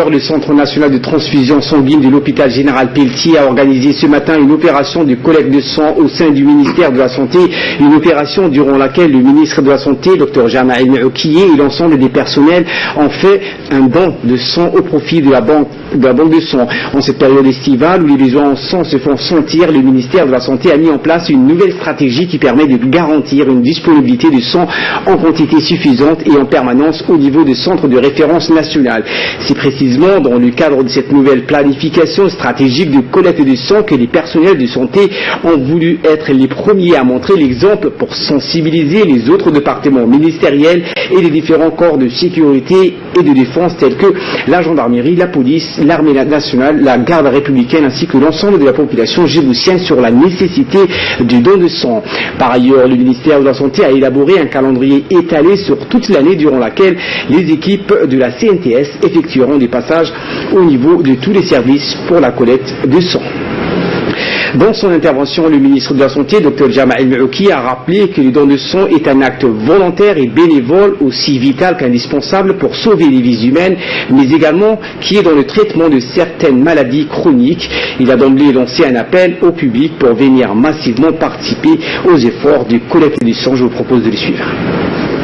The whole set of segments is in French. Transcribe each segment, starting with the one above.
Le Centre national de transfusion sanguine de l'hôpital général Pelletier a organisé ce matin une opération de collecte de sang au sein du ministère de la Santé, une opération durant laquelle le ministre de la Santé, Dr Jamaïl Meoukié, et l'ensemble des personnels ont fait un don de sang au profit de la banque de sang. En cette période estivale où les besoins en sang se font sentir, le ministère de la Santé a mis en place une nouvelle stratégie qui permet de garantir une disponibilité de sang en quantité suffisante et en permanence au niveau des centres de référence nationale. C'est précisément dans le cadre de cette nouvelle planification stratégique de collecte de sang que les personnels de santé ont voulu être les premiers à montrer l'exemple pour sensibiliser les autres départements ministériels et les différents corps de sécurité et de défense tels que la gendarmerie, la police, l'armée nationale, la garde républicaine ainsi que l'ensemble de la population djiboutienne sur la nécessité du don de sang. Par ailleurs, le ministère de la Santé a élaboré un calendrier étalé sur toute l'année durant laquelle les équipes de la CNTS effectueront des passages au niveau de tous les services pour la collecte de sang. Dans son intervention, le ministre de la Santé, Dr Jamaïl Meoukié, a rappelé que le don de sang est un acte volontaire et bénévole aussi vital qu'indispensable pour sauver les vies humaines, mais également qui est dans le traitement de certaines maladies chroniques. Il a d'emblée lancé un appel au public pour venir massivement participer aux efforts de collecte du sang. Je vous propose de les suivre.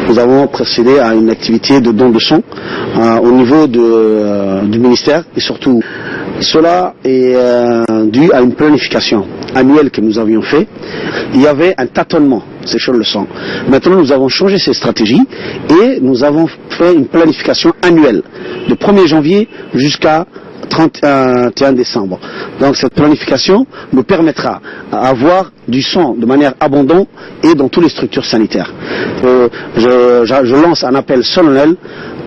Nous avons procédé à une activité de don de sang au niveau du ministère et surtout cela est dû à une planification annuelle que nous avions fait. Il y avait un tâtonnement, c'est sur le sang. Maintenant nous avons changé ces stratégies et nous avons fait une planification annuelle de 1er janvier jusqu'à 31 décembre. Donc cette planification nous permettra d'avoir du sang de manière abondante et dans toutes les structures sanitaires. Je lance un appel solennel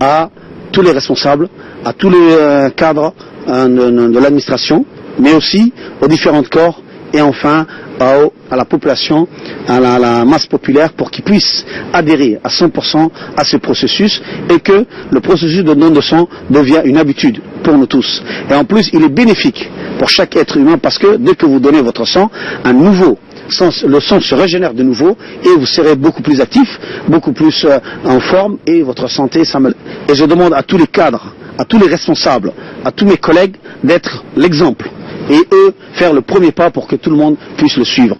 à tous les responsables, à tous les cadres de l'administration, mais aussi aux différents corps et enfin à la population, à la masse populaire pour qu'ils puissent adhérer à 100% à ce processus et que le processus de don de sang devienne une habitude pour nous tous. Et en plus, il est bénéfique pour chaque être humain parce que dès que vous donnez votre sang, le sang se régénère de nouveau et vous serez beaucoup plus actif, beaucoup plus en forme et votre santé s'améliore. Et je demande à tous les cadres, à tous les responsables, à tous mes collègues d'être l'exemple et eux faire le premier pas pour que tout le monde puisse le suivre.